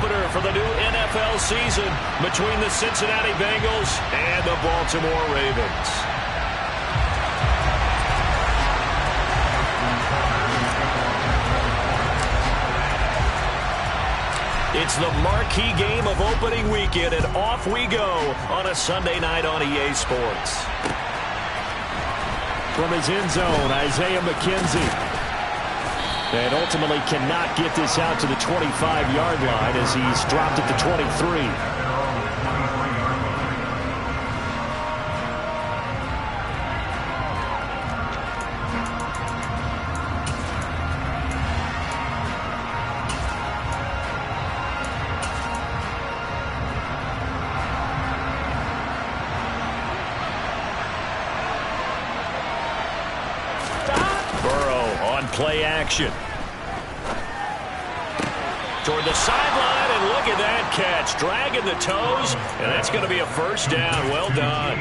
opener for the new NFL season between the Cincinnati Bengals and the Baltimore Ravens. It's the marquee game of opening weekend, and off we go on a Sunday night on EA Sports. From his end zone, Isaiah McKenzie. And ultimately cannot get this out to the 25-yard line as he's dropped at the 23. Play action. Toward the sideline, and look at that catch. Dragging the toes, and that's going to be a first down. Well done.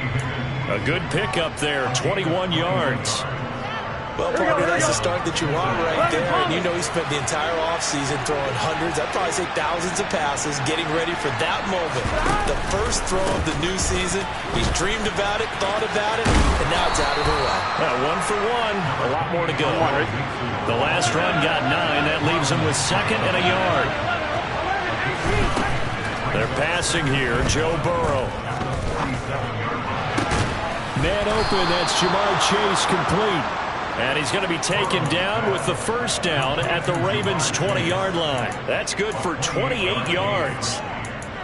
A good pickup there, 21 yards. Well, partner, that's the start that you want right there. And you know he spent the entire offseason throwing hundreds, I'd probably say thousands of passes, getting ready for that moment. The first throw of the new season. He's dreamed about it, thought about it, and now it's out of the way. One for one. A lot more to go. The last run got 9. That leaves him with second and a yard. They're passing here. Joe Burrow. Man open. That's Jamar Chase complete. And he's going to be taken down with the first down at the Ravens' 20-yard line. That's good for 28 yards.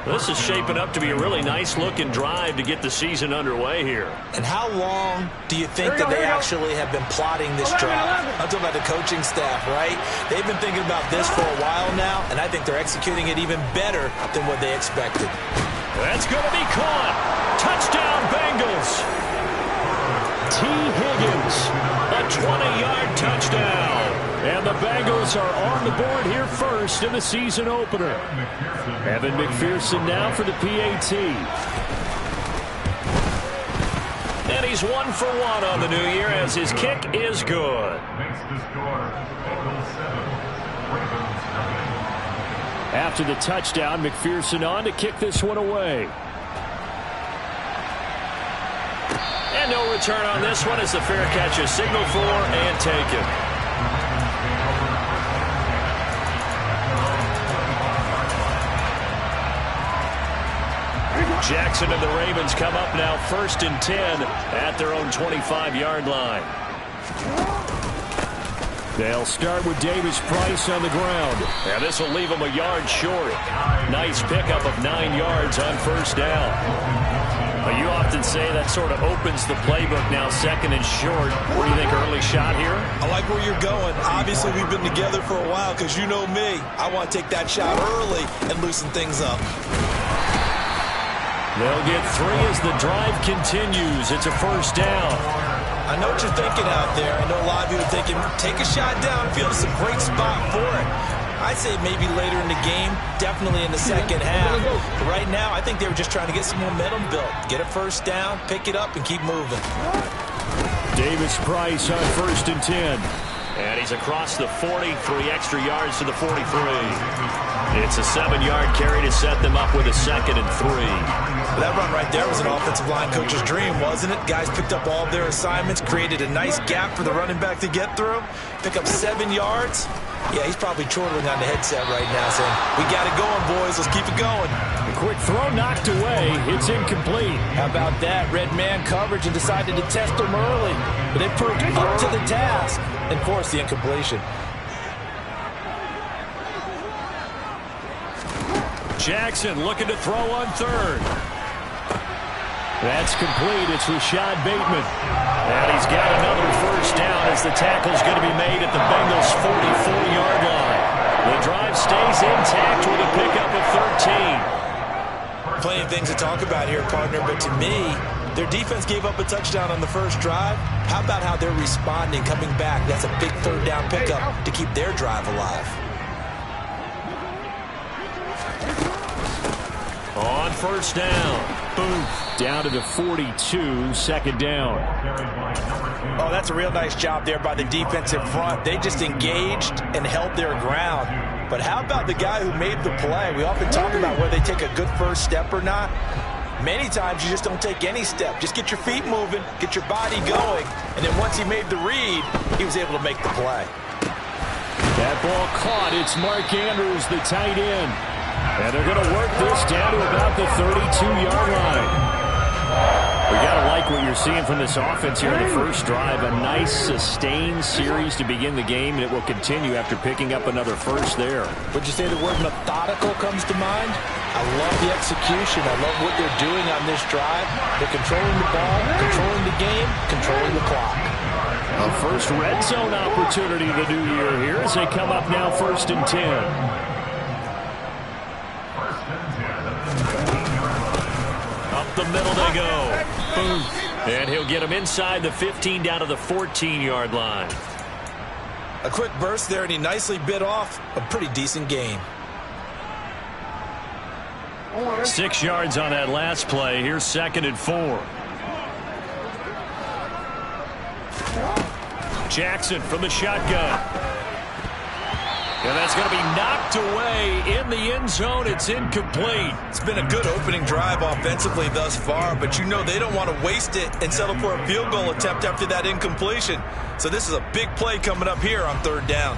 This is shaping up to be a really nice-looking drive to get the season underway here. And how long do you think that they actually have been plotting this drive? I'm talking about the coaching staff, right? They've been thinking about this for a while now, and I think they're executing it even better than what they expected. That's going to be caught. Touchdown, Bengals. T. Higgins. A 20-yard touchdown. And the Bengals are on the board here first in the season opener. Evan McPherson now for the PAT. And he's 1 for 1 on the new year as his kick is good. After the touchdown, McPherson on to kick this one away. And no return on this one as the fair catch is signaled for and taken. Jackson and the Ravens come up now 1st and 10 at their own 25-yard line. They'll start with Davis Price on the ground. And this will leave him a yard short. Nice pickup of 9 yards on first down. But you often say that sort of opens the playbook now, 2nd and short. What do you think, early shot here? I like where you're going. Obviously, we've been together for a while because you know me. I want to take that shot early and loosen things up. They'll get 3 as the drive continues. It's a first down. I know what you're thinking out there. I know a lot of you are thinking, take a shot downfield. It's a great spot for it. I'd say maybe later in the game, definitely in the second half. But right now, I think they were just trying to get some momentum built. Get a first down, pick it up, and keep moving. Davis Price on 1st and 10. And he's across the 40, 3 extra yards to the 43. It's a 7-yard carry to set them up with a 2nd and 3. That run right there was an offensive line coach's dream, wasn't it? Guys picked up all of their assignments, created a nice gap for the running back to get through. Pick up 7 yards. Yeah, he's probably chortling on the headset right now saying, we got it going, boys. Let's keep it going. A quick throw knocked away. It's incomplete. How about that? Red man coverage and decided to test them early. But they proved up to the task and forced the incompletion. Jackson looking to throw on 3rd. That's complete. It's Rashad Bateman. And he's got another first down as the tackle's going to be made at the Bengals' 44-yard line. The drive stays intact with a pickup of 13. Plenty of things to talk about here, partner, but to me, their defense gave up a touchdown on the first drive. How about how they're responding, coming back? That's a big 3rd down pickup to keep their drive alive. On first down. Boom. Down to the 42, 2nd down. Oh, that's a real nice job there by the defensive front. They just engaged and held their ground. But how about the guy who made the play? We often talk about whether they take a good first step or not. Many times you just don't take any step. Just get your feet moving, get your body going, and then once he made the read, he was able to make the play. That ball caught. It's Mark Andrews, the tight end. And they're going to work this down to about the 32-yard line. We got to like what you're seeing from this offense here in the first drive. A nice, sustained series to begin the game, and it will continue after picking up another first there. Would you say the word methodical comes to mind? I love the execution. I love what they're doing on this drive. They're controlling the ball, controlling the game, controlling the clock. A first red zone opportunity the new year here as they come up now 1st and 10. The middle they go. Boom. And he'll get him inside the 15 down to the 14-yard line. A quick burst there, and he nicely bit off a pretty decent gain. 6 yards on that last play. Here's 2nd and 4. Jackson from the shotgun. And that's going to be knocked away in the end zone. It's incomplete. It's been a good opening drive offensively thus far, but you know they don't want to waste it and settle for a field goal attempt after that incompletion. So this is a big play coming up here on 3rd down.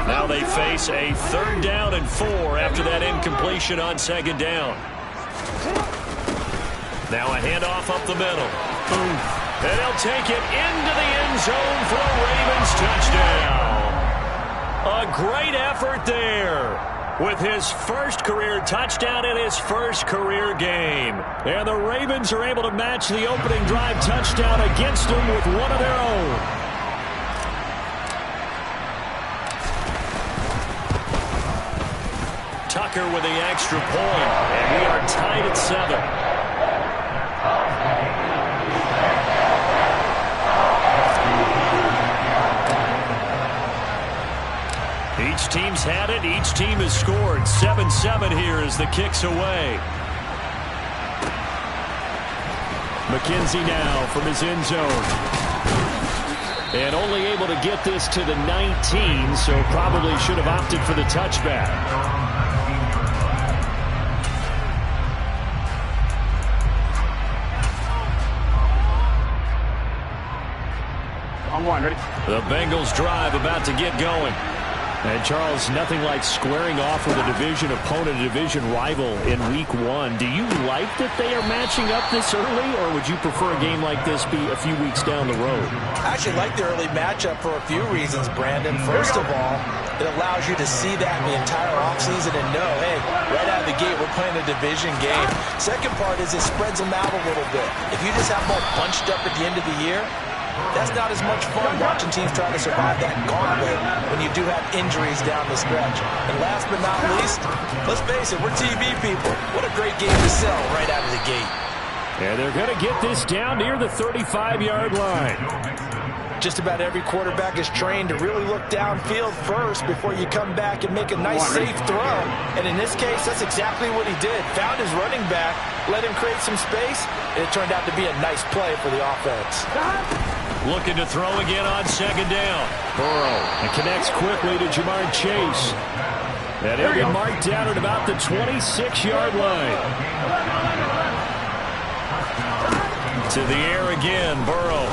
Now they face a 3rd down and 4 after that incompletion on 2nd down. Now a handoff up the middle. Boom. And they'll take it into the end zone for a Ravens touchdown. A great effort there with his first career touchdown in his first career game. And the Ravens are able to match the opening drive touchdown against them with one of their own. Tucker with the extra point, and we are tied at 7. Each team's had it. Each team has scored. 7-7 here as the kick's away. McKenzie now from his end zone. And only able to get this to the 19, so probably should have opted for the touchback. On one, ready? The Bengals drive about to get going. And Charles, nothing like squaring off with a division opponent, a division rival in week 1. Do you like that they are matching up this early, or would you prefer a game like this be a few weeks down the road? I actually like the early matchup for a few reasons, Brandon. First of all, it allows you to see that the entire offseason and know, hey, right out of the gate, we're playing a division game. Second part is it spreads them out a little bit. If you just have them all bunched up at the end of the year, that's not as much fun watching teams trying to survive that gauntlet when you do have injuries down the stretch. And last but not least, let's face it, we're TV people. What a great game to sell right out of the gate. And they're going to get this down near the 35-yard line. Just about every quarterback is trained to really look downfield first before you come back and make a nice, safe throw. And in this case, that's exactly what he did. Found his running back, let him create some space, and it turned out to be a nice play for the offense. Looking to throw again on 2nd down. Burrow. And connects quickly to Jamar Chase. And he'll get marked down at about the 26-yard line. To the air again, Burrow.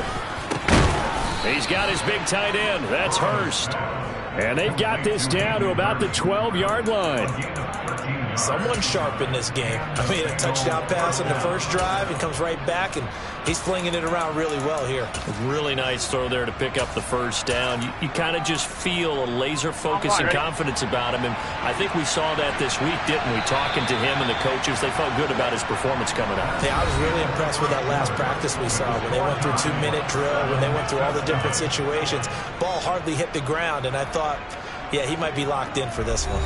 He's got his big tight end. That's Hurst. And they've got this down to about the 12-yard line. Someone sharp in this game. I mean, a touchdown pass on the first drive and comes right back, and he's flinging it around really well here. Really nice throw there to pick up the first down. You kind of just feel a laser focus and confidence about him, and I think we saw that this week, didn't we? Talking to him and the coaches, they felt good about his performance coming up. Yeah, I was really impressed with that last practice we saw when they went through 2-minute drill, when they went through all the different situations. Ball hardly hit the ground, and I thought, yeah, he might be locked in for this one.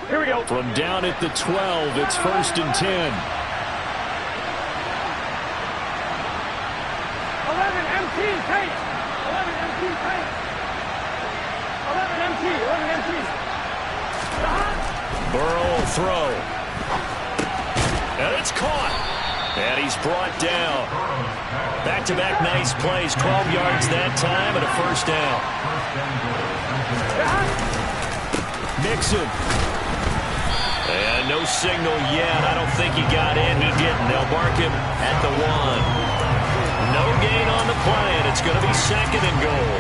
Here we go. From down at the 12, it's 1st and 10. 11 MT, tight. 11 MT, tight. 11 MT, 11 MT. Burrow will throw. And it's caught. And he's brought down. Back-to-back nice plays. 12 yards that time and a first down. Mixon. And no signal yet. I don't think he got in. He didn't. They'll mark him at the 1. No gain on the play, and it's going to be second and goal.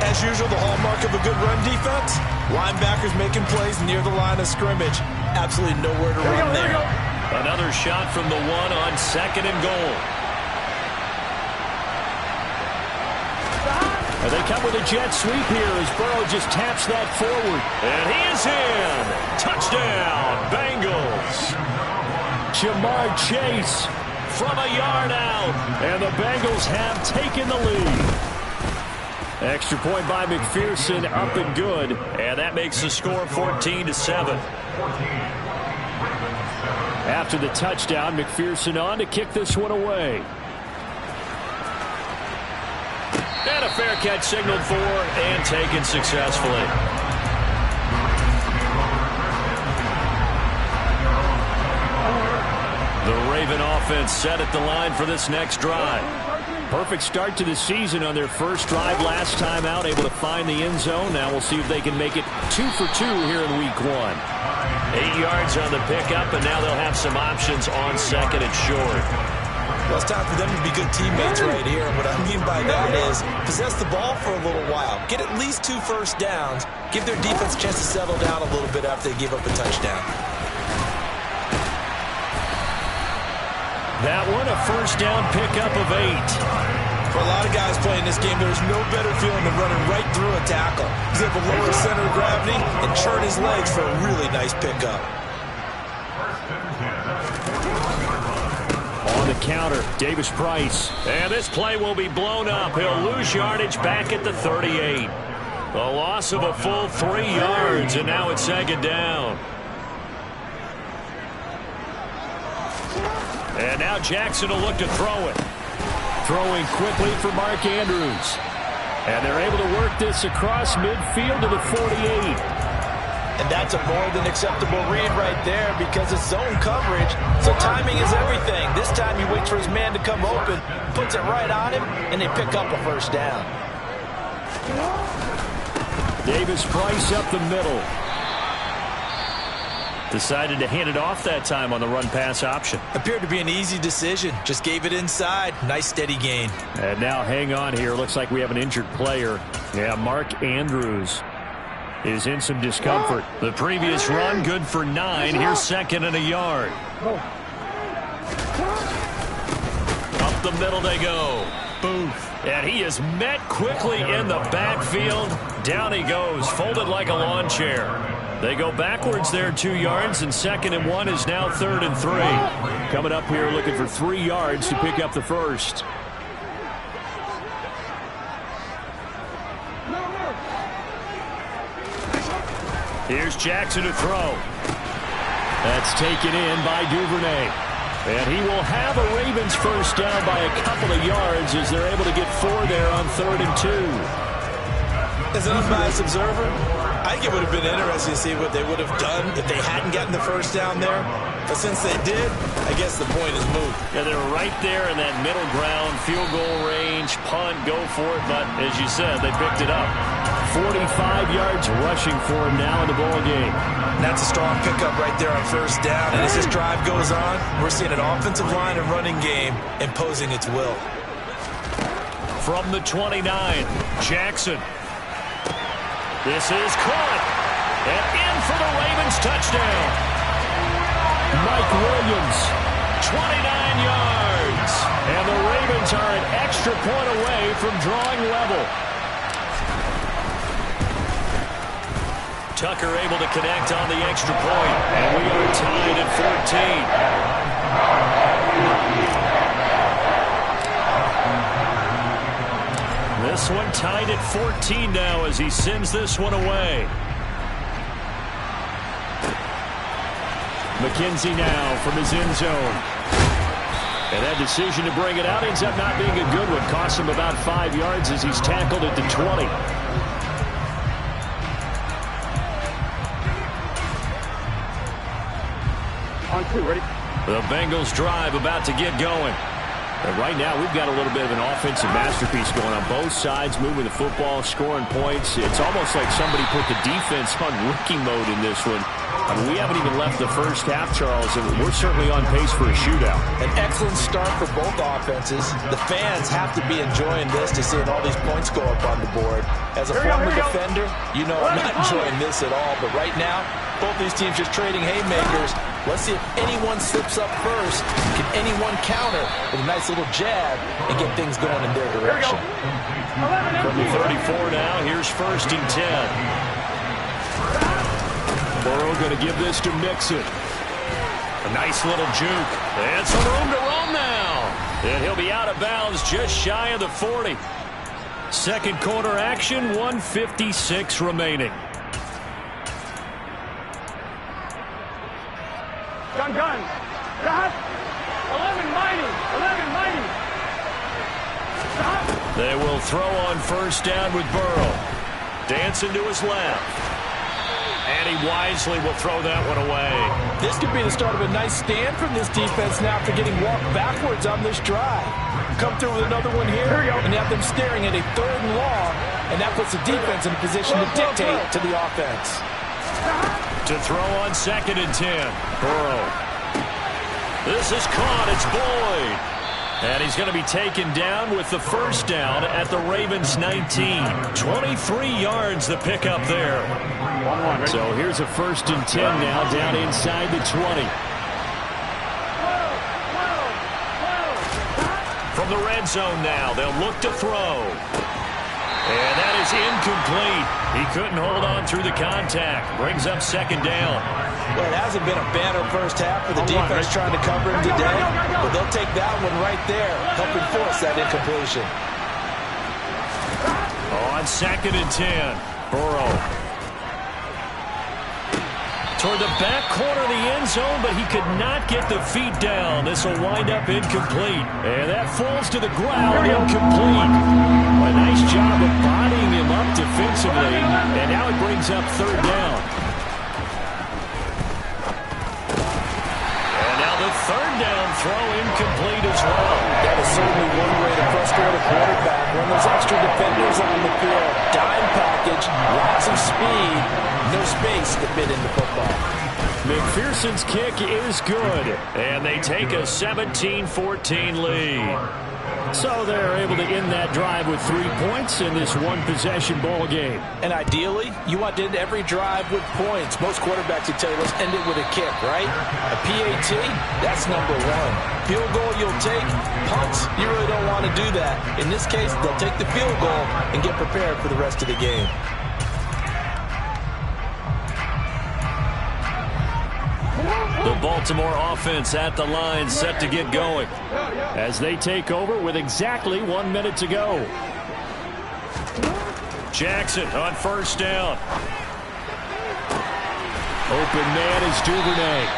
As usual, the hallmark of a good run defense, linebackers making plays near the line of scrimmage. Absolutely nowhere to run there. Another shot from the 1 on second and goal. And they come with a jet sweep here as Burrow just taps that forward. And he is in. Touchdown, Bengals. Jamar Chase from a yard out. And the Bengals have taken the lead. Extra point by McPherson, up and good. And that makes the score 14-7. After the touchdown, McPherson on to kick this one away. And a fair catch signaled for and taken successfully. The Raven offense set at the line for this next drive. Perfect start to the season on their first drive last time out, able to find the end zone. Now we'll see if they can make it 2 for 2 here in week 1. 8 yards on the pickup, and now they'll have some options on second and short. Well, it's time for them to be good teammates right here. What I mean by that is possess the ball for a little while. Get at least 2 first downs. Give their defense a chance to settle down a little bit after they give up a touchdown. That one, a first down pickup of 8. For a lot of guys playing this game, there's no better feeling than running right through a tackle. He's able to lower center of gravity and churn his legs for a really nice pickup. On the counter, Davis Price. And this play will be blown up. He'll lose yardage back at the 38. A loss of a full 3 yards, and now it's second down. And now Jackson will look to throw it. Throwing quickly for Mark Andrews. And they're able to work this across midfield to the 48. And that's a more than acceptable read right there because it's zone coverage, so timing is everything. This time he waits for his man to come open, puts it right on him, and they pick up a first down. Davis Price up the middle. Decided to hand it off that time on the run-pass option. Appeared to be an easy decision. Just gave it inside. Nice steady gain. And now hang on here. Looks like we have an injured player. Yeah, Mark Andrews is in some discomfort. The previous run, good for 9. Here's second and a yard. Up the middle they go. Booth. And he is met quickly in the backfield. Down he goes, folded like a lawn chair. They go backwards there 2 yards, and second and 1 is now third and 3. Coming up here looking for 3 yards to pick up the first. Here's Jackson to throw. That's taken in by Duvernay. And he will have a Ravens first down by a couple of yards as they're able to get 4 there on third and 2. As an unbiased observer, I think it would have been interesting to see what they would have done if they hadn't gotten the first down there. But since they did, I guess the point is moot. Yeah, they were right there in that middle ground, field goal range, punt, go for it. But as you said, they picked it up. 45 yards rushing for him now in the ball game. And that's a strong pickup right there on first down. And as this drive goes on, we're seeing an offensive line and running game imposing its will. From the 29, Jackson. This is caught. And in for the Ravens touchdown. Mike Williams, 29 yards. And the Ravens are an extra point away from drawing level. Tucker able to connect on the extra point. And we are tied at 14. This one tied at 14 now as he sends this one away. McKenzie now from his end zone. And that decision to bring it out ends up not being a good one. Costs him about 5 yards as he's tackled at the 20. On 2, ready? The Bengals drive about to get going. And right now, we've got a little bit of an offensive masterpiece going on both sides, moving the football, scoring points. It's almost like somebody put the defense on rookie mode in this one. I mean, we haven't even left the first half, Charles, and we're certainly on pace for a shootout. An excellent start for both offenses. The fans have to be enjoying this to seeing all these points go up on the board. As a former defender, you know I'm not enjoying this at all. But right now, both these teams just trading haymakers. Let's see if anyone slips up first. Can anyone counter with a nice little jab and get things going in their direction? From the 34 now, here's 1st and 10. Burrow going to give this to Mixon. A nice little juke. And some room to roam now. And he'll be out of bounds just shy of the 40. Second quarter action, 1:56 remaining. Gun. Stop. 11 mighty. Stop. They will throw on 1st down with Burrow. Dancing to his left. And he wisely will throw that one away. This could be the start of a nice stand from this defense now after getting walked backwards on this drive. Come through with another one here and have them staring at a 3rd and long, and that puts the defense in a position to dictate to the offense. To throw on 2nd and 10. Burrow. This is caught. It's Boyd. And he's going to be taken down with the 1st down at the Ravens 19. 23 yards the pickup there. So here's a 1st and 10 now down inside the 20. From the red zone now, they'll look to throw. And that is incomplete. He couldn't hold on through the contact. Brings up 2nd down. Well, it hasn't been a banner first half for the defense trying to cover him today, but they'll take that one right there, helping force that incompletion. On 2nd and 10, Burrow. Toward the back corner of the end zone, but he could not get the feet down. This will wind up incomplete. And that falls to the ground, incomplete. A nice job of bodying him up defensively, and now it brings up 3rd down. And now the 3rd down throw incomplete as well. That is certainly one way to frustrate a quarterback. When there's extra defenders on the field, dime package, lots of speed, no space to fit into football. McPherson's kick is good, and they take a 17-14 lead. So they're able to end that drive with 3 points in this one-possession ball game. And ideally, you want to end every drive with points. Most quarterbacks would tell you, let's end it with a kick, right? A PAT, that's number 1. Field goal you'll take. Punts, you really don't want to do that. In this case, they'll take the field goal and get prepared for the rest of the game. The Baltimore offense at the line, set to get going as they take over with exactly 1 minute to go. Jackson on 1st down. Open man is Duvernay.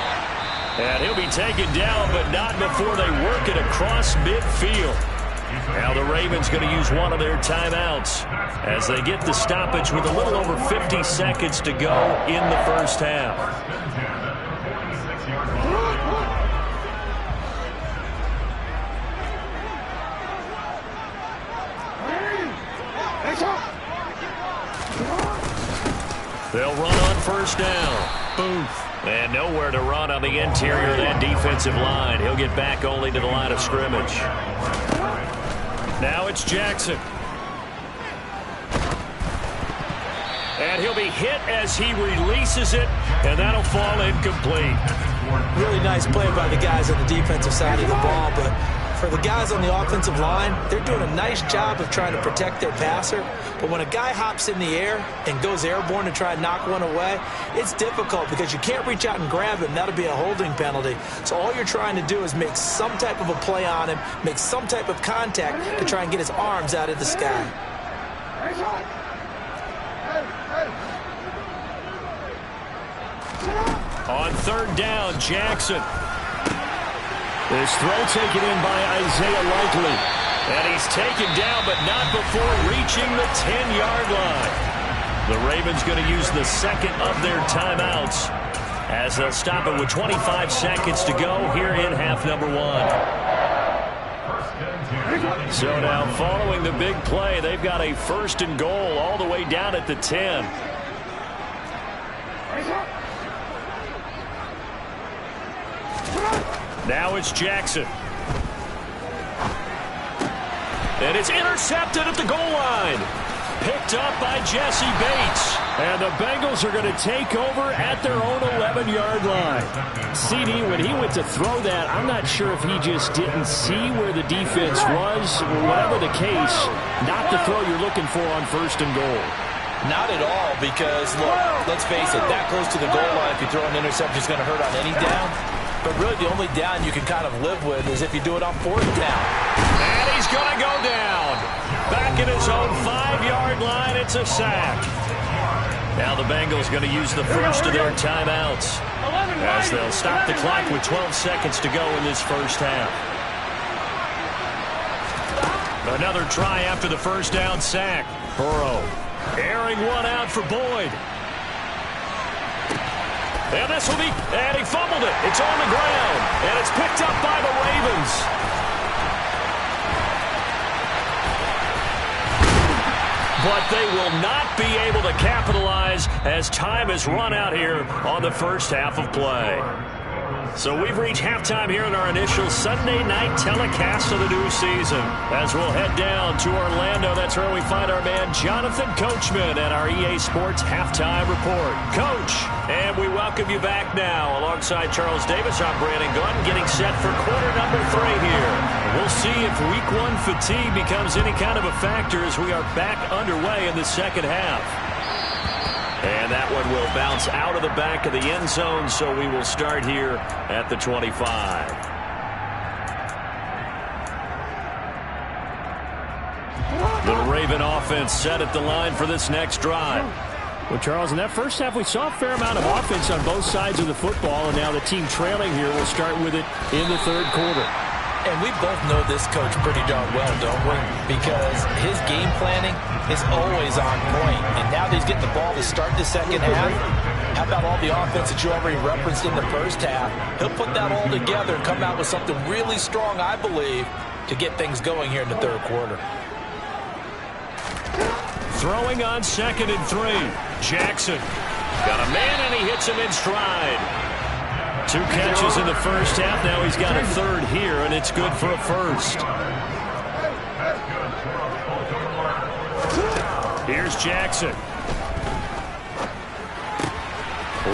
And he'll be taken down, but not before they work it across midfield. Now the Ravens going to use one of their timeouts as they get the stoppage with a little over 50 seconds to go in the 1st half. They'll run on 1st down. Booth. And nowhere to run on the interior of that defensive line. He'll get back only to the line of scrimmage. Now it's Jackson. And he'll be hit as he releases it, and that'll fall incomplete. Really nice play by the guys on the defensive side of the ball, but for the guys on the offensive line, they're doing a nice job of trying to protect their passer. But when a guy hops in the air and goes airborne to try and knock one away, it's difficult because you can't reach out and grab him. That'll be a holding penalty. So all you're trying to do is make some type of a play on him, make some type of contact to try and get his arms out of the sky. On 3rd down, Jackson. This throw taken in by Isaiah Likely. And he's taken down, but not before reaching the 10-yard line. The Ravens going to use the 2nd of their timeouts as they'll stop it with 25 seconds to go here in half number 1. So now following the big play, they've got a 1st and goal all the way down at the 10. Now it's Jackson. And it's intercepted at the goal line. Picked up by Jesse Bates. And the Bengals are going to take over at their own 11-yard line. CD, when he went to throw that, I'm not sure if he just didn't see where the defense was. Whatever the case, not the throw you're looking for on 1st and goal. Not at all, because, look, let's face it, that close to the goal line, if you throw an interception, is going to hurt on any down. But really, the only down you can kind of live with is if you do it on 4th down. And he's going to go down. Back in his own 5-yard line, it's a sack. Now the Bengals going to use the first of their timeouts as they'll stop the clock with 12 seconds to go in this first half. Another try after the 1st down sack. Burrow airing one out for Boyd. And this will be, and he fumbled it. It's on the ground, and it's picked up by the Ravens. But they will not be able to capitalize as time has run out here on the first half of play. So we've reached halftime here in our initial Sunday night telecast of the new season. As we'll head down to Orlando, that's where we find our man Jonathan Coachman at our EA Sports Halftime Report. Coach, and we welcome you back now. Alongside Charles Davis, I'm Brandon Gunn, getting set for quarter number 3 here. We'll see if week 1 fatigue becomes any kind of a factor as we are back underway in the second half. And that one will bounce out of the back of the end zone, so we will start here at the 25. The Raven offense set at the line for this next drive. Well, Charles, in that first half, we saw a fair amount of offense on both sides of the football, and now the team trailing here will start with it in the 3rd quarter. And we both know this coach pretty darn well, don't we? Because his game planning is always on point. And now that he's getting the ball to start the second half, how about all the offense that you already referenced in the first half? He'll put that all together and come out with something really strong, I believe, to get things going here in the 3rd quarter. Throwing on 2nd and 3. Jackson got a man, and he hits him in stride. 2 catches in the first half. Now he's got a 3rd here, and it's good for a 1st. Here's Jackson.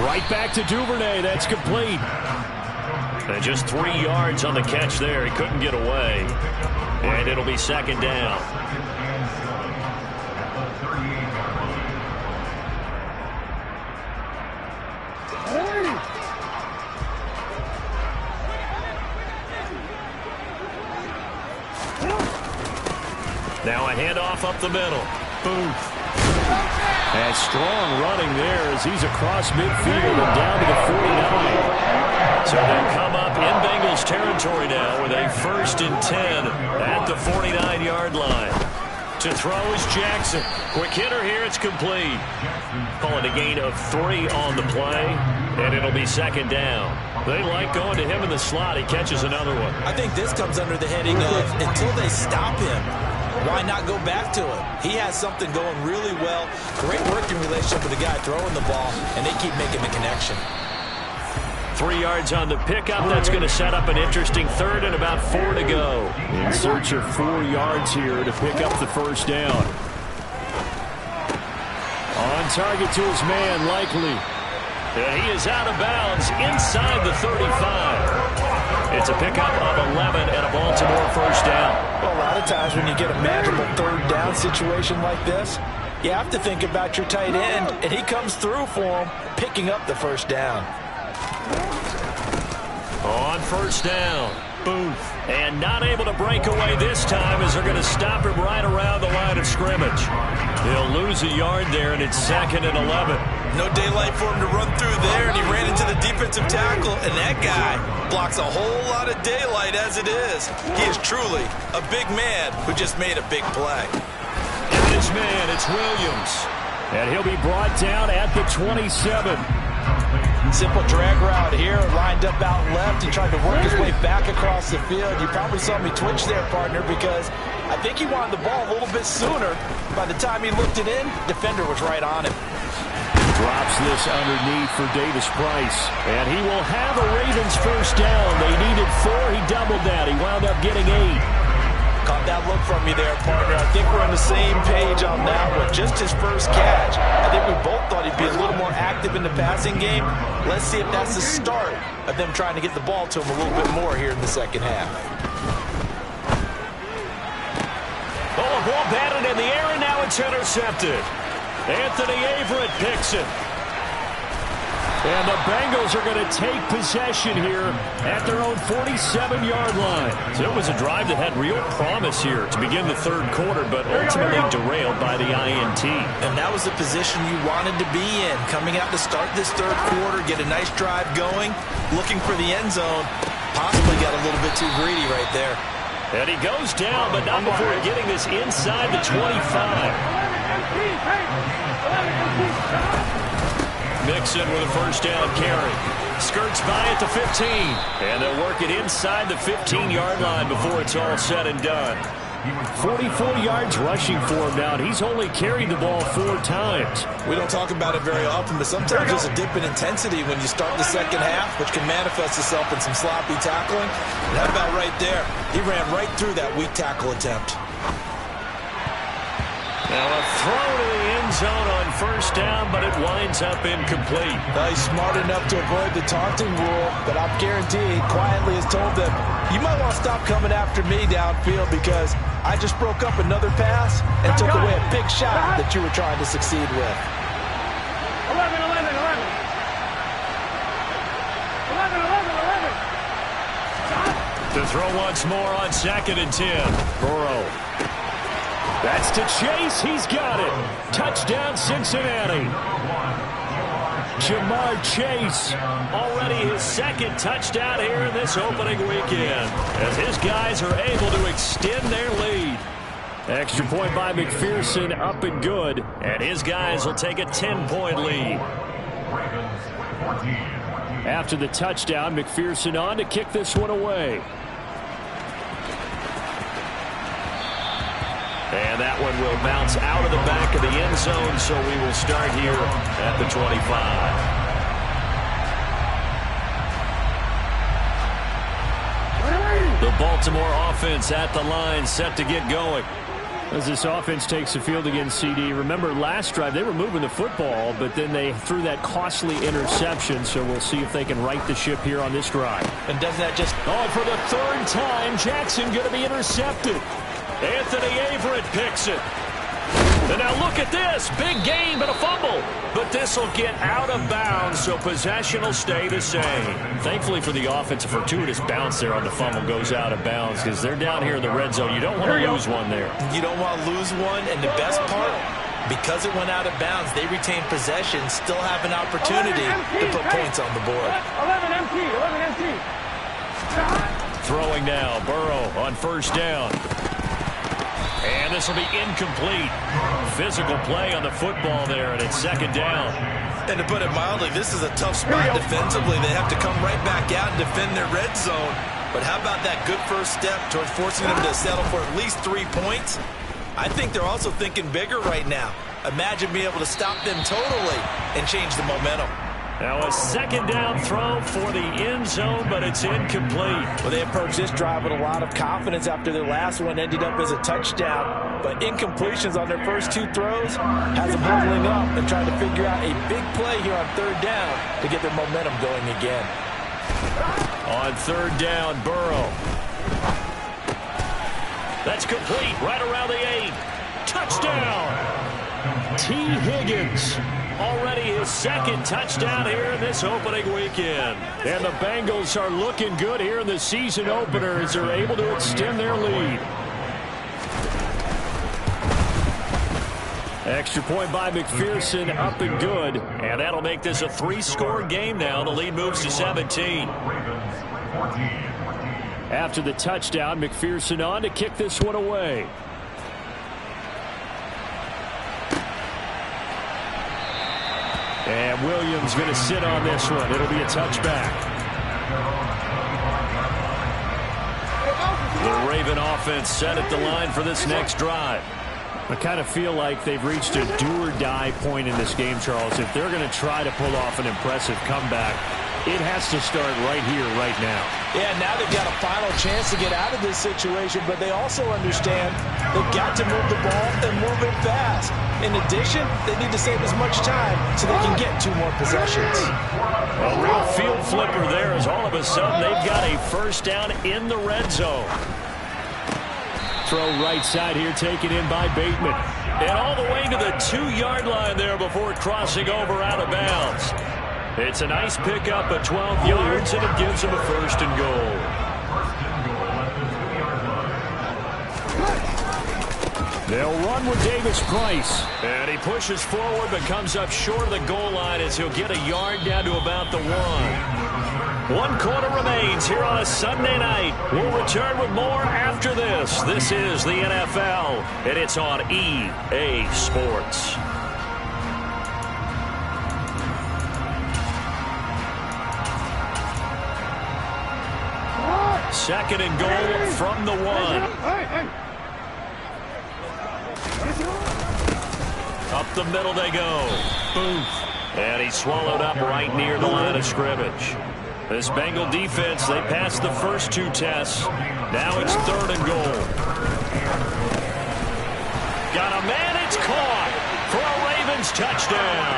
Right back to Duvernay. That's complete. And just 3 yards on the catch there. He couldn't get away. And it'll be 2nd down. Now a handoff up the middle. Booth. And strong running there as he's across midfield and down to the 49. So they'll come up in Bengals territory now with a 1st and 10 at the 49-yard line. To throw is Jackson. Quick hitter here. It's complete. Call it a gain of 3 on the play, and it'll be 2nd down. They like going to him in the slot. He catches another one. I think this comes under the heading of until they stop him, why not go back to it? He has something going really well. Great working relationship with the guy throwing the ball, and they keep making the connection. 3 yards on the pickup. That's going to set up an interesting 3rd and about 4 to go. In search of 4 yards here to pick up the 1st down. On target to his man, Likely. And he is out of bounds inside the 35. It's a pickup of 11 and a Baltimore 1st down. Well, a lot of times when you get a magical 3rd down situation like this, you have to think about your tight end, and he comes through for him, picking up the 1st down. On 1st down, Booth. And not able to break away this time as they're going to stop him right around the line of scrimmage. He'll lose a yard there, and it's 2nd and 11. No daylight for him to run through there, and he ran into the defensive tackle, and that guy blocks a whole lot of daylight as it is. He is truly a big man who just made a big play. And this man, it's Williams. And he'll be brought down at the 27. Simple drag route here, lined up out left. He tried to work his way back across the field. You probably saw me twitch there, partner, because I think he wanted the ball a little bit sooner. By the time he looked it in, defender was right on him. Drops this underneath for Davis Price. And he will have a Ravens first down. They needed 4. He doubled that. He wound up getting 8. Caught that look from you there, partner. I think we're on the same page on that one. Just his first catch. I think we both thought he'd be a little more active in the passing game. Let's see if that's the start of them trying to get the ball to him a little bit more here in the second half. Oh, a ball batted in the air, and now it's intercepted. Anthony Averett picks it. And the Bengals are going to take possession here at their own 47-yard line. So it was a drive that had real promise here to begin the third quarter, but ultimately derailed by the INT. And that was the position you wanted to be in. Coming out to start this third quarter, get a nice drive going, looking for the end zone. Possibly got a little bit too greedy right there. And he goes down, but not before getting this inside the 25. Mixon with a first down carry. Skirts by at the 15. And they'll work it inside the 15-yard line before it's all said and done. 44 yards rushing for him now, and he's only carried the ball 4 times. We don't talk about it very often, but sometimes there's a dip in intensity when you start the second half, which can manifest itself in some sloppy tackling. And how about right there? He ran right through that weak tackle attempt. Now a throw to the end zone on first down, but it winds up incomplete. Well, he's smart enough to avoid the taunting rule, but I'm guaranteed quietly has told them, you might want to stop coming after me downfield because I just broke up another pass and took away a big shot that you were trying to succeed with. 11. To throw once more on 2nd and 10. Burrow. That's to Chase. He's got it. Touchdown, Cincinnati. Jamar Chase, already his 2nd touchdown here in this opening weekend, as his guys are able to extend their lead. Extra point by McPherson, up and good, and his guys will take a 10-point lead. After the touchdown, McPherson on to kick this one away. And that one will bounce out of the back of the end zone, so we will start here at the 25. The Baltimore offense at the line, set to get going. As this offense takes the field against CD, remember last drive they were moving the football, but then they threw that costly interception, so we'll see if they can right the ship here on this drive. And doesn't that just... Oh, for the 3rd time, Jackson going to be intercepted. Anthony Averett picks it. And now look at this. Big gain, but a fumble. But this will get out of bounds, so possession will stay the same. Thankfully for the offense, a fortuitous bounce there on the fumble goes out of bounds because they're down here in the red zone. You don't want to lose one there. You don't want to lose one, and the best part, because it went out of bounds, they retain possession, still have an opportunity to put points on the board. 11 empty. Throwing now, Burrow on first down. And this will be incomplete. Physical play on the football there, and it's 2nd down. And to put it mildly, this is a tough spot defensively. They have to come right back out and defend their red zone. But how about that good first step towards forcing them to settle for at least 3 points? I think they're also thinking bigger right now. Imagine being able to stop them totally and change the momentum. Now a 2nd down throw for the end zone, but it's incomplete. Well, they approached this drive with a lot of confidence after their last one ended up as a touchdown. But incompletions on their first 2 throws has them huddling up and trying to figure out a big play here on 3rd down to get their momentum going again. On 3rd down, Burrow. That's complete right around the 8. Touchdown! T. Higgins. Already his 2nd touchdown here in this opening weekend. And the Bengals are looking good here in the season opener as they're able to extend their lead. Extra point by McPherson, up and good. And that'll make this a 3-score game now. The lead moves to 17. After the touchdown, McPherson on to kick this one away. And Williams going to sit on this one. It'll be a touchback. The Raven offense set at the line for this next drive. I kind of feel like they've reached a do-or-die point in this game, Charles. If they're going to try to pull off an impressive comeback, it has to start right here, right now. Yeah, now they've got a final chance to get out of this situation, but they also understand they've got to move the ball and move it fast. In addition, they need to save as much time so they can get 2 more possessions. A real field flipper there as all of a sudden they've got a first down in the red zone. Throw right side here, taken in by Bateman. And all the way to the 2-yard line there before crossing over out of bounds. It's a nice pickup at 12 yards, and it gives him a first and goal. They'll run with Davis Price. And he pushes forward but comes up short of the goal line as he'll get a yard down to about the 1. 1 quarter remains here on a Sunday night. We'll return with more after this. This is the NFL, and it's on EA Sports. Second and goal from the 1. Up the middle they go. Boom. And he's swallowed up right near the line of scrimmage. This Bengal defense, they passed the first 2 tests. Now it's 3rd and goal. Got a man, it's caught for a Ravens touchdown.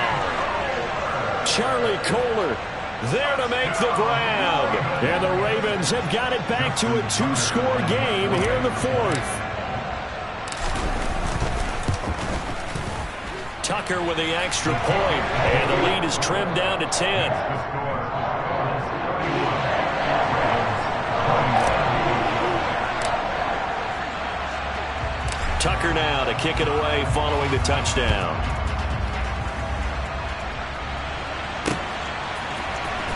Charlie Kohler there to make the grab. And the Ravens have got it back to a 2-score game here in the 4th. Tucker with the extra point. And the lead is trimmed down to 10. Tucker now to kick it away following the touchdown.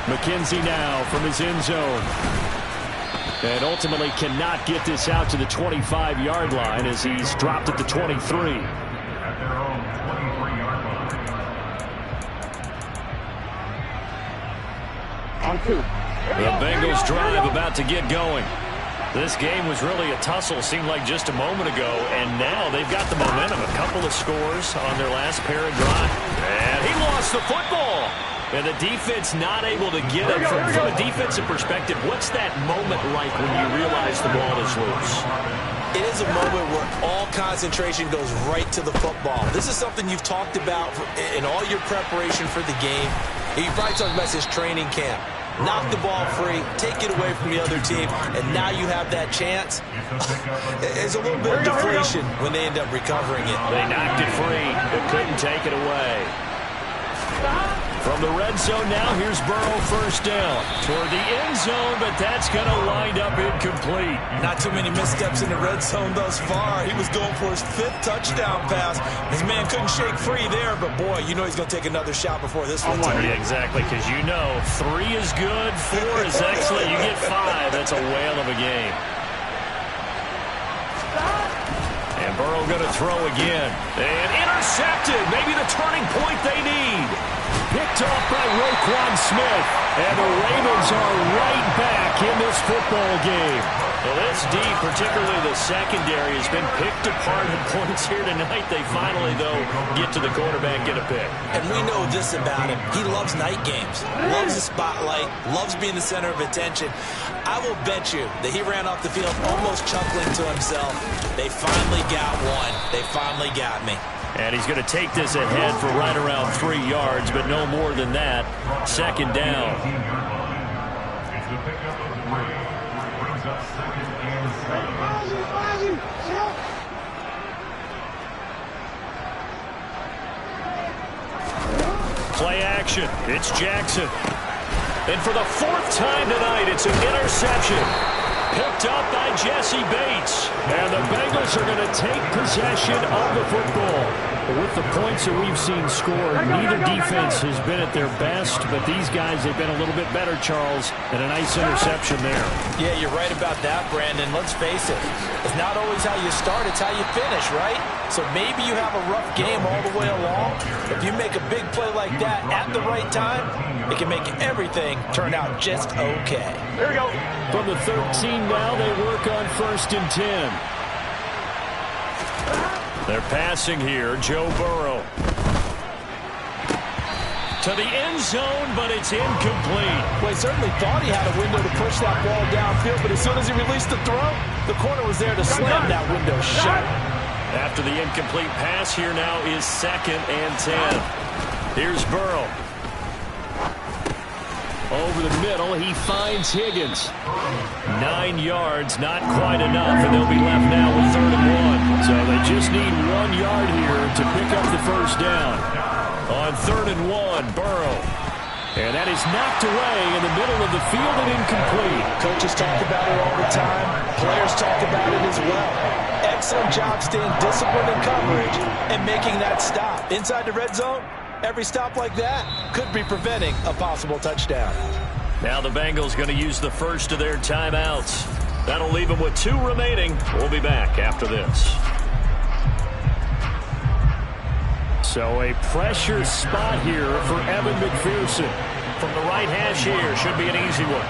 McKenzie now from his end zone. And ultimately cannot get this out to the 25-yard line as he's dropped at the 23. The Bengals drive about to get going. This game was really a tussle, seemed like just a moment ago, and now they've got the momentum. A couple of scores on their last pair of drives. And he lost the football. And the defense not able to get it. From a defensive perspective, what's that moment like when you realize the ball is loose? It is a moment where all concentration goes right to the football. This is something you've talked about in all your preparation for the game. You probably talked about this training camp. Knock the ball free, take it away from the other team, and now you have that chance. It's a little bit of deflation when they end up recovering it. They knocked it free, but couldn't take it away. From the red zone now, here's Burrow first down. Toward the end zone, but that's going to wind up incomplete. Not too many missteps in the red zone thus far. He was going for his 5th touchdown pass. His man couldn't shake free there, but boy, you know he's going to take another shot before this one. Yeah, exactly, because you know 3 is good, 4 is excellent. You get 5, that's a whale of a game. And Burrow going to throw again. And intercepted. Maybe the turning point they need. Picked off by Roquan Smith. And the Ravens are right back in this football game. Well, this D, particularly the secondary, has been picked apart in points here tonight. They finally, though, get to the quarterback, get a pick. And we know this about him. He loves night games, loves the spotlight, loves being the center of attention. I will bet you that he ran off the field almost chuckling to himself. They finally got one. They finally got me. And he's going to take this ahead for right around 3 yards, but no more than that. Second down. Play action. It's Jackson. And for the 4th time tonight, it's an interception. Picked up by Jesse Bates. And the Bengals are going to take possession of the football. With the points that we've seen scored, neither defense has been at their best, but these guys, they've been a little bit better, Charles, and a nice interception there. Yeah, you're right about that, Brandon. Let's face it. It's not always how you start, it's how you finish, right? So maybe you have a rough game all the way along. If you make a big play like that at the right time, it can make everything turn out just okay. Here we go. From the 13 now, they work on 1st and 10. They're passing here. Joe Burrow. To the end zone, but it's incomplete. Well, he certainly thought he had a window to push that ball downfield, but as soon as he released the throw, the corner was there to slam that window shut. After the incomplete pass, here now is 2nd and 10. Here's Burrow. Over the middle, he finds Higgins. 9 yards, not quite enough, and they'll be left now with 3rd and 1. So they just need 1 yard here to pick up the first down. On 3rd and 1, Burrow. And that is knocked away in the middle of the field and incomplete. Coaches talk about it all the time. Players talk about it as well. Excellent job staying disciplined in coverage and making that stop. Inside the red zone, every stop like that could be preventing a possible touchdown. Now the Bengals going to use the first of their timeouts. That'll leave them with 2 remaining. We'll be back after this. So a pressure spot here for Evan McPherson. From the right hash here, should be an easy one.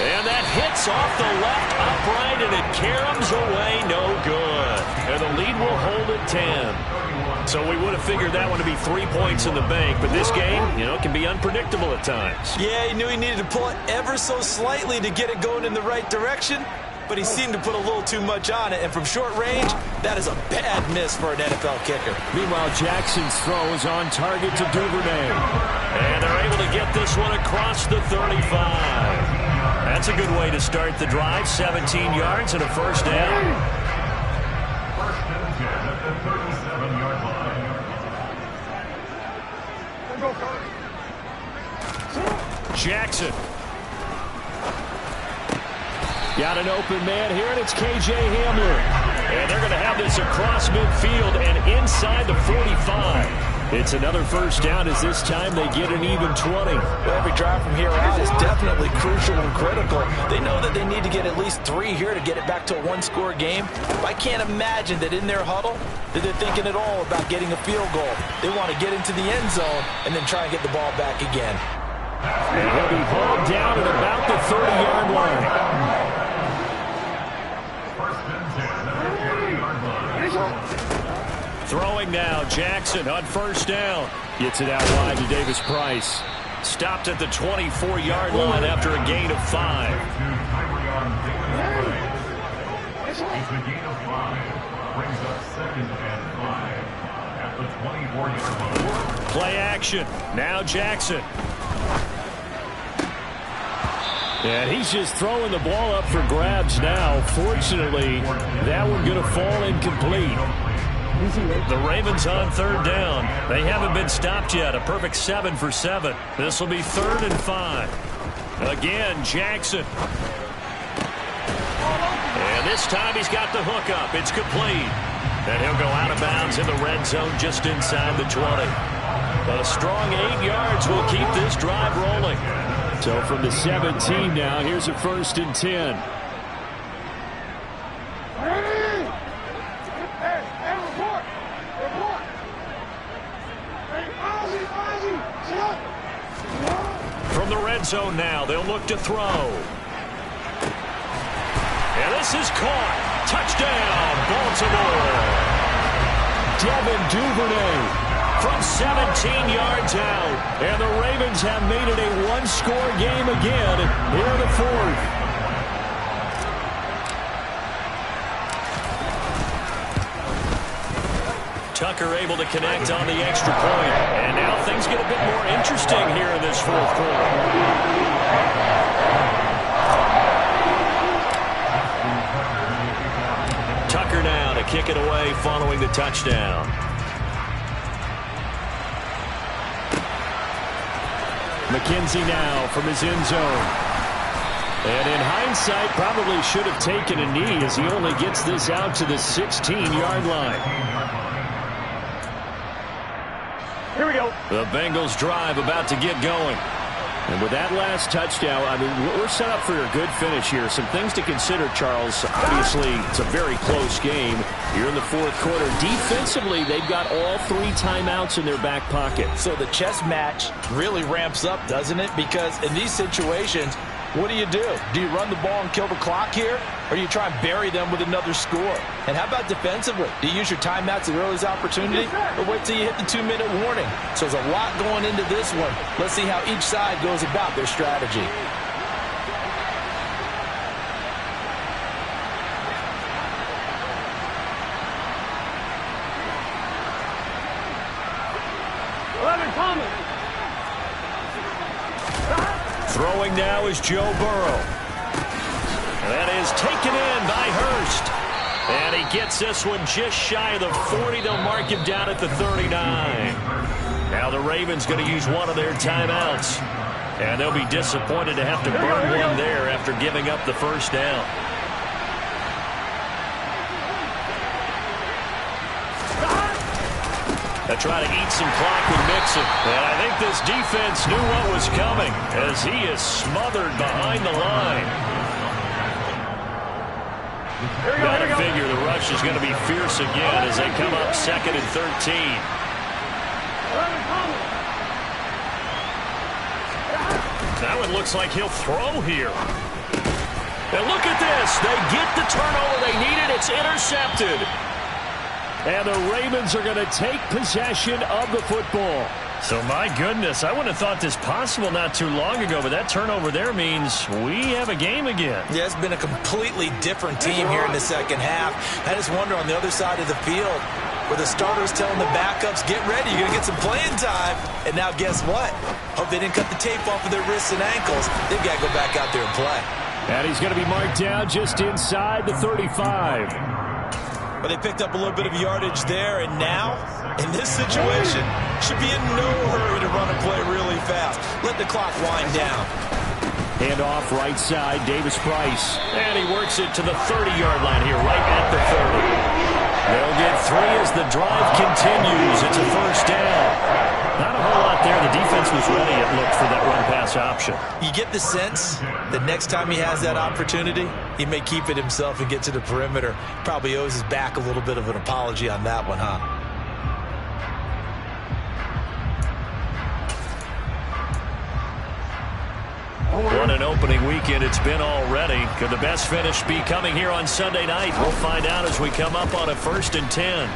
And that hits off the left upright, and it caroms away, no good. And the lead will hold at 10. So we would have figured that one to be 3 points in the bank, but this game, can be unpredictable at times. Yeah, he knew he needed to pull it ever so slightly to get it going in the right direction, but he seemed to put a little too much on it, and from short range, that is a bad miss for an NFL kicker. Meanwhile, Jackson's throw is on target to Duvernay. And they're able to get this one across the 35. That's a good way to start the drive. 17 yards and a first down. First and 10 at the 37-yard line. Jackson. Got an open man here, and it's K.J. Hamler. And they're going to have this across midfield and inside the 45. It's another first down as this time they get an even 20. Well, every drive from here out is definitely crucial and critical. They know that they need to get at least 3 here to get it back to a 1-score game. I can't imagine that in their huddle that they're thinking at all about getting a field goal. They want to get into the end zone and then try and get the ball back again. And he'll be hauled down at about the 30-yard line. Throwing now, Jackson on first down. Gets it out wide to Davis Price. Stopped at the 24-yard line after a gain of 5. It's a gain of 5. Brings up 2nd and 5 at the 24-yard line. Play action. Now Jackson. And he's just throwing the ball up for grabs now. Fortunately, that one going to fall incomplete. The Ravens on 3rd down. They haven't been stopped yet. A perfect 7 for 7. This will be 3rd and 5. Again, Jackson. And this time he's got the hook up. It's complete. And he'll go out of bounds in the red zone just inside the 20. A strong 8 yards will keep this drive rolling. So from the 17 now, here's a 1st and 10. From the red zone now, they'll look to throw. And this is caught. Touchdown, Baltimore. Devin Duvernay from 17 yards out. And the Ravens have made it a 1-score game again here in the 4th. Tucker able to connect on the extra point. And now things get a bit more interesting here in this 4th quarter. Tucker now to kick it away following the touchdown. McKenzie now from his end zone. And in hindsight, probably should have taken a knee as he only gets this out to the 16-yard line. Here we go. The Bengals drive about to get going. And with that last touchdown, I mean, we're set up for a good finish here. Some things to consider, Charles. Obviously, it's a very close game. You're in the fourth quarter. Defensively, they've got all 3 timeouts in their back pocket. So the chess match really ramps up, doesn't it? Because in these situations, what do? Do you run the ball and kill the clock here? Or do you try and bury them with another score? And how about defensively? Do you use your timeouts at the earliest opportunity? Or wait till you hit the 2-minute warning? So there's a lot going into this one. Let's see how each side goes about their strategy. Throwing now is Joe Burrow. That is taken in by Hurst. And he gets this one just shy of the 40. They'll mark him down at the 39. Now the Ravens going to use one of their timeouts. And they'll be disappointed to have to burn one there after giving up the first down. They try to eat some clock and mix it. And I think this defense knew what was coming as he is smothered behind the line. Got to figure the rush is going to be fierce again as they come up 2nd and 13. That one looks like he'll throw here. And look at this. They get the turnover they needed. It's intercepted. And the Ravens are going to take possession of the football. So, my goodness, I wouldn't have thought this possible not too long ago, but that turnover there means we have a game again. Yeah, it's been a completely different team here in the second half. I just wonder on the other side of the field where the starters telling the backups, get ready, you're going to get some playing time. And now guess what? Hope they didn't cut the tape off of their wrists and ankles. They've got to go back out there and play. And he's going to be marked down just inside the 35. But they picked up a little bit of yardage there, and now, in this situation, should be in no hurry to run a play really fast. Let the clock wind down. Hand off right side, Davis Price. And he works it to the 30-yard line here, right at the 30. They'll get 3 as the drive continues. It's a first down. Not a whole lot there. The defense was ready, it looked, for that run-pass option. You get the sense that next time he has that opportunity, he may keep it himself and get to the perimeter. Probably owes his back a little bit of an apology on that one, huh? What an opening weekend it's been already. Could the best finish be coming here on Sunday night? We'll find out as we come up on a 1st and 10.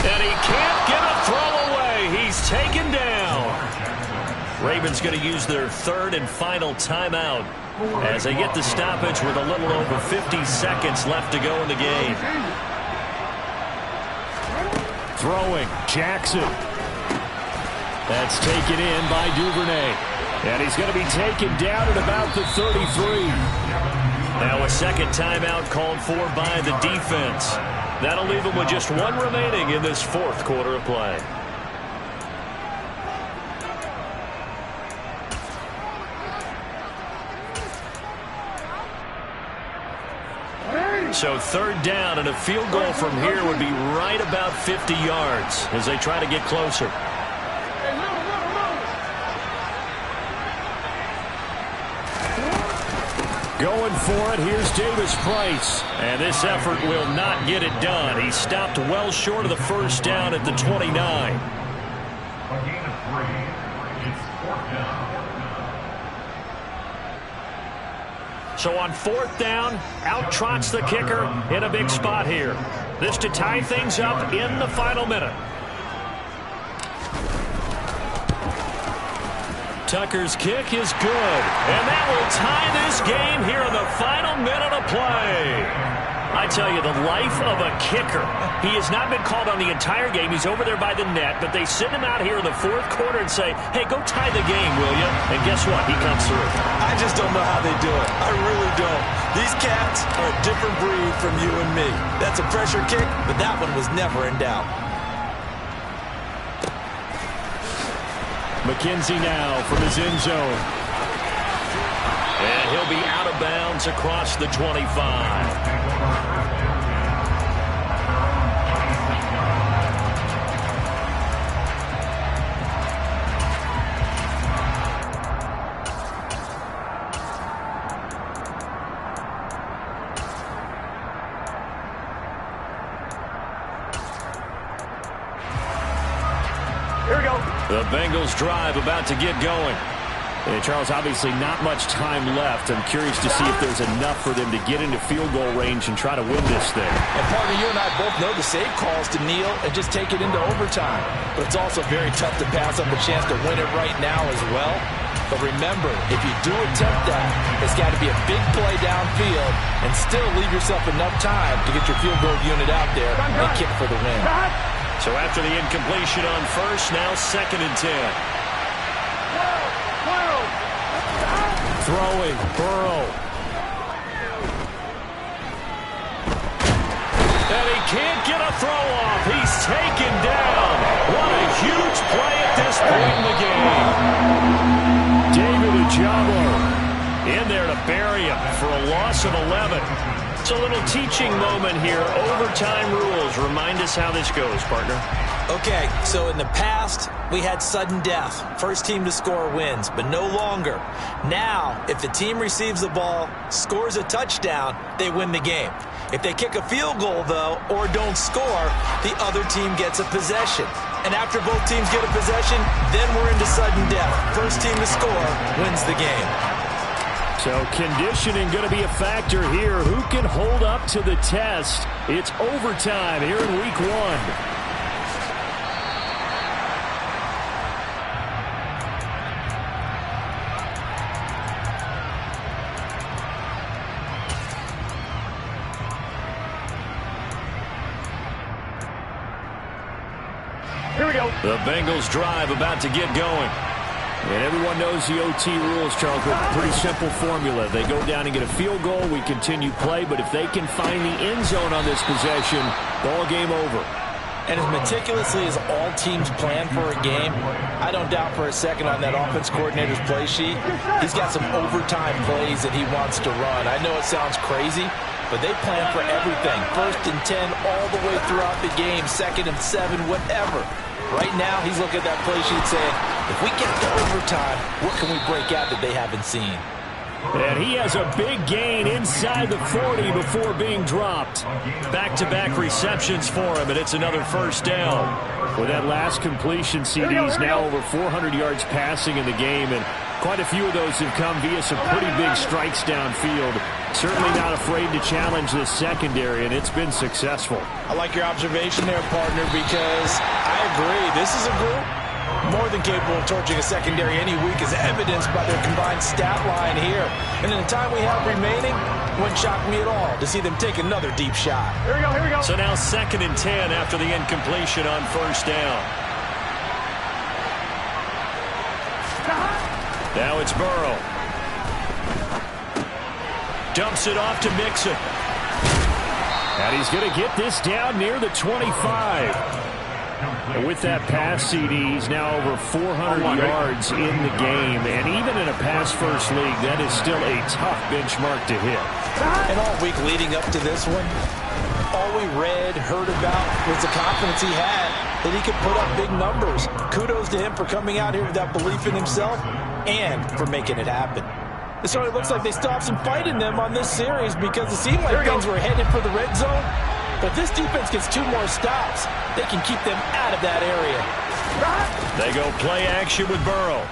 And he can't get a throw away. He's taken down. Ravens going to use their 3rd and final timeout as they get the stoppage with a little over 50 seconds left to go in the game. Throwing, Jackson. That's taken in by Duvernay. And he's going to be taken down at about the 33. Now a second timeout called for by the defense. That'll leave them with just 1 remaining in this 4th quarter of play. So 3rd down, and a field goal from here would be right about 50 yards as they try to get closer. Going for it, here's Davis Price. And this effort will not get it done. He stopped well short of the first down at the 29. A gain of 3. It's 4th down. So on 4th down, out trots the kicker in a big spot here. This to tie things up in the final minute. Tucker's kick is good, and that will tie this game here in the final minute of play. I tell you, the life of a kicker. He has not been called on the entire game. He's over there by the net, but they send him out here in the 4th quarter and say, hey, go tie the game, will you? And guess what? He comes through. I just don't know how they do it. I really don't. These cats are a different breed from you and me. That's a pressure kick, but that one was never in doubt. McKenzie now from his end zone. And he'll be out of bounds across the 25. Here we go. The Bengals drive about to get going. And Charles, obviously not much time left. I'm curious to see if there's enough for them to get into field goal range and try to win this thing. And partner, you and I both know the save calls to kneel and just take it into overtime. But it's also very tough to pass up a chance to win it right now as well. But remember, if you do attempt that, it's got to be a big play downfield and still leave yourself enough time to get your field goal unit out there and kick for the win. So after the incompletion on first, now 2nd and 10. Throwing, Burrow. And he can't get a throw off. He's taken down. What a huge play at this point in the game. David Ojabo in there to bury him for a loss of 11. It's a little teaching moment here. Overtime rules. Remind us how this goes, partner. Okay, so in the past, we had sudden death. First team to score wins, but no longer. Now, if the team receives the ball, scores a touchdown, they win the game. If they kick a field goal, though, or don't score, the other team gets a possession. And after both teams get a possession, then we're into sudden death. First team to score wins the game. So conditioning going to be a factor here. Who can hold up to the test? It's overtime here in week 1. Here we go. The Bengals drive about to get going. And everyone knows the OT rules, Charles. Pretty simple formula. They go down and get a field goal. We continue play. But if they can find the end zone on this possession, ball game over. And as meticulously as all teams plan for a game, I don't doubt for a second on that offense coordinator's play sheet, he's got some overtime plays that he wants to run. I know it sounds crazy, but they plan for everything. 1st and 10 all the way throughout the game, 2nd and 7, whatever. Right now, he's looking at that play sheet saying, if we get to overtime, what can we break out that they haven't seen? And he has a big gain inside the 40 before being dropped. Back-to-back receptions for him, and it's another first down. With that last completion, CD's now over 400 yards passing in the game, and quite a few of those have come via some pretty big strikes downfield. Certainly not afraid to challenge this secondary, and it's been successful. I like your observation there, partner, because I agree. This is a group more than capable of torching a secondary any week, as evidenced by their combined stat line here. And in the time we have remaining, wouldn't shock me at all to see them take another deep shot. Here we go, here we go. So now 2nd and 10 after the incompletion on first down. Now it's Burrow. Dumps it off to Mixon. And he's going to get this down near the 25. And with that pass, CD, he's now over 400 yards in the game. And even in a pass-first league, that is still a tough benchmark to hit. And all week leading up to this one, all we read, heard about was the confidence he had that he could put up big numbers. Kudos to him for coming out here with that belief in himself and for making it happen. It certainly looks like they still have some fight in them on this series, because it seemed like things were headed for the red zone. But if this defense gets 2 more stops, they can keep them out of that area. They go play action with Burrow.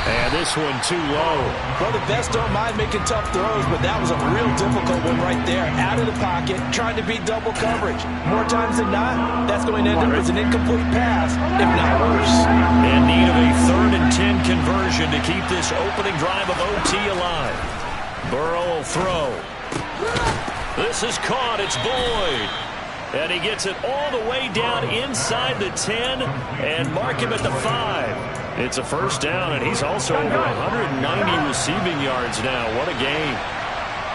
And this one too low. Well, the best don't mind making tough throws, but that was a real difficult one right there. Out of the pocket, trying to beat double coverage. More times than not, that's going to end up as an incomplete pass, if not worse. In need of a 3rd and 10 conversion to keep this opening drive of OT alive. Burrow will throw. This is caught. It's Boyd. And he gets it all the way down inside the 10 and mark him at the 5. It's a first down, and he's also over 190 receiving yards now. What a game.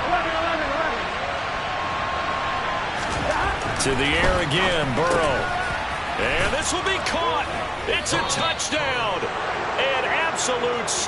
11. To the air again, Burrow. And this will be caught. It's a touchdown. An absolute